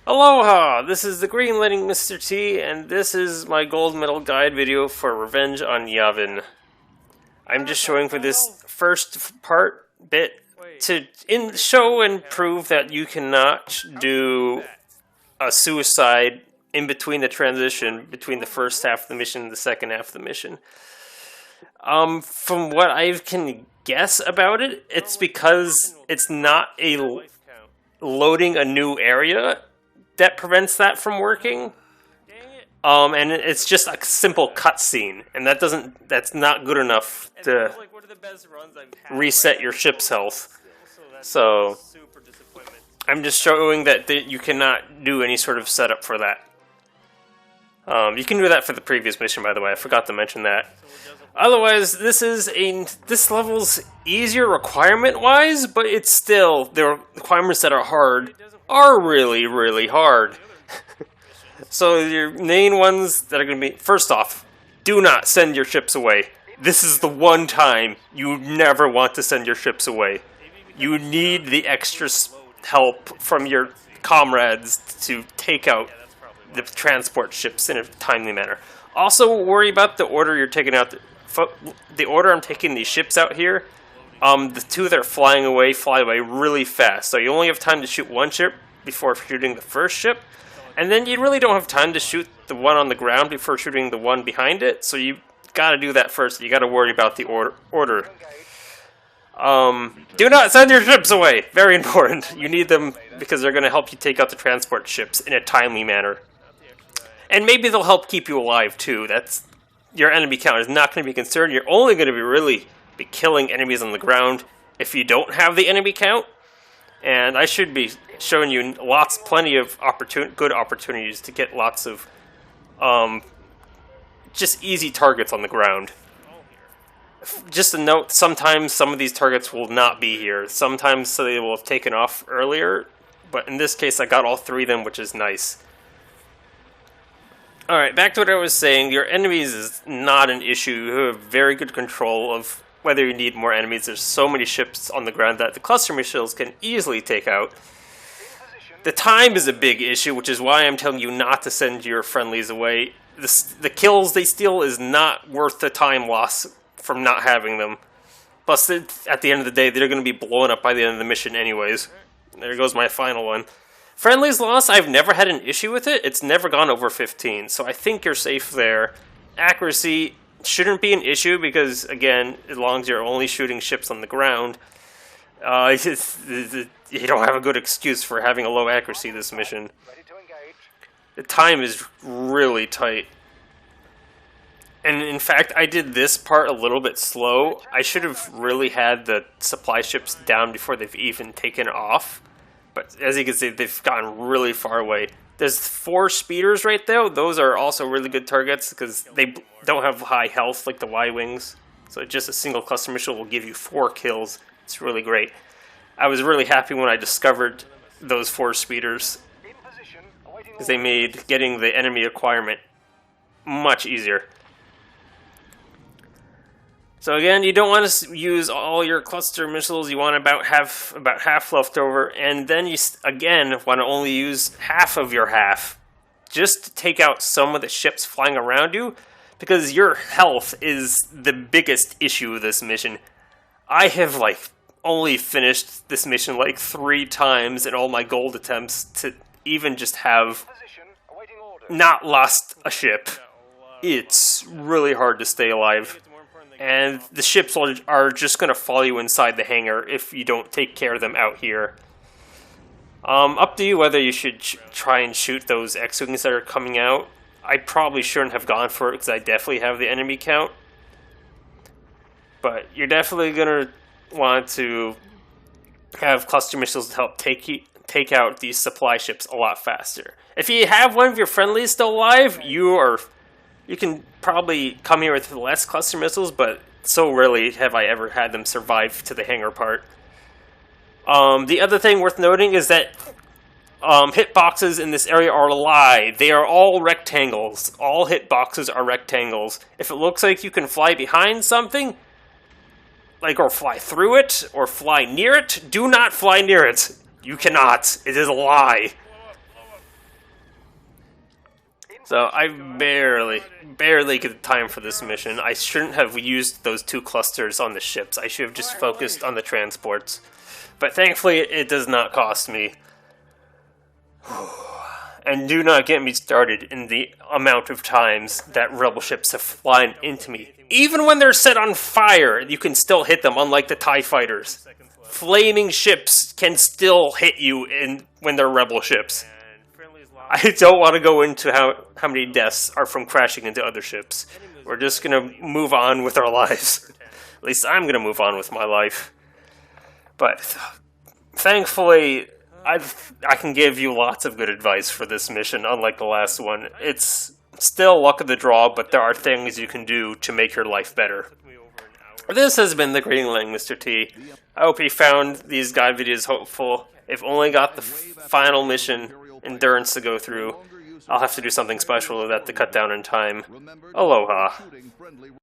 Aloha! This is the Greenlighting Mr. T, and this is my gold medal guide video for Revenge on Yavin. I'm just showing for this first bit to show and prove that you cannot do a suicide in between the transition between the first half of the mission and the second half of the mission. From what I can guess about it, it's because it's not a loading a new area that prevents that from working. And it's just a simple cutscene, and that's not good enough to reset your ship's health. So I'm just showing that you cannot do any sort of setup for that. You can do that for the previous mission, by the way. I forgot to mention that. Otherwise, this level's easier requirement-wise, but it's still, the requirements that are hard are really, really hard. So your main ones that are going to be, first off, do not send your ships away. This is the one time you never want to send your ships away. You need the extra help from your comrades to take out the transport ships in a timely manner. Also, worry about the order you're taking out. The order I'm taking these ships out here, the two that are flying away fly away really fast. So you only have time to shoot one ship before shooting the first ship. And then you really don't have time to shoot the one on the ground before shooting the one behind it. So you gotta do that first. You gotta worry about the order. Do not send your ships away! Very important. You need them because they're gonna help you take out the transport ships in a timely manner. And maybe they'll help keep you alive too. Your enemy count is not going to be concerned. You're only going to really be killing enemies on the ground if you don't have the enemy count. And I should be showing you plenty of good opportunities to get lots of just easy targets on the ground. Just a note, sometimes some of these targets will not be here. Sometimes they will have taken off earlier, but in this case I got all three of them, which is nice. Alright, back to what I was saying. Your enemies is not an issue. You have very good control of whether you need more enemies. There's so many ships on the ground that the cluster missiles can easily take out. The time is a big issue, which is why I'm telling you not to send your friendlies away. The kills they steal is not worth the time loss from not having them. Plus, at the end of the day, they're going to be blown up by the end of the mission anyways. There goes my final one. Friendlies Lost, I've never had an issue with it. It's never gone over 15, so I think you're safe there. Accuracy shouldn't be an issue because, again, as long as you're only shooting ships on the ground, you don't have a good excuse for having a low accuracy this mission. The time is really tight. And in fact, I did this part a little bit slow. I should have really had the supply ships down before they've even taken off. But as you can see, they've gotten really far away. There's 4 speeders right there. Those are also really good targets because they don't have high health like the Y-Wings. So just a single cluster missile will give you 4 kills. It's really great. I was really happy when I discovered those 4 speeders because they made getting the enemy requirement much easier. So again, you don't want to use all your cluster missiles. You want about half left over, and then you again want to only use half of your half, just to take out some of the ships flying around you, because your health is the biggest issue of this mission. I have only finished this mission 3 times in all my gold attempts to even just have not lost a ship. It's really hard to stay alive. And the ships are just going to follow you inside the hangar if you don't take care of them out here. Up to you whether you should try and shoot those X-Wings that are coming out. I probably shouldn't have gone for it because I definitely have the enemy count. But you're definitely going to want to have cluster missiles to help take out these supply ships a lot faster. If you have one of your friendlies still alive, you can probably come here with less cluster missiles, but so rarely have I ever had them survive to the hangar part. The other thing worth noting is that hitboxes in this area are a lie. They are all rectangles. All hitboxes are rectangles. If it looks like you can fly behind something, or fly through it, or fly near it, do not fly near it. You cannot. It is a lie. So I barely get the time for this mission. I shouldn't have used those 2 clusters on the ships. I should have just focused on the transports. But thankfully, it does not cost me. And do not get me started in the amount of times that rebel ships have flown into me. Even when they're set on fire, you can still hit them, unlike the TIE fighters. Flaming ships can still hit you when they're rebel ships. I don't want to go into how many deaths are from crashing into other ships. We're just going to move on with our lives. At least I'm going to move on with my life. But thankfully, I can give you lots of good advice for this mission, unlike the last one. It's still luck of the draw, but there are things you can do to make your life better. This has been the Greenling, Mr. T. I hope you found these guide videos hopeful. If only got the final mission, Endurance, to go through, I'll have to do something special with that to cut down in time. Aloha.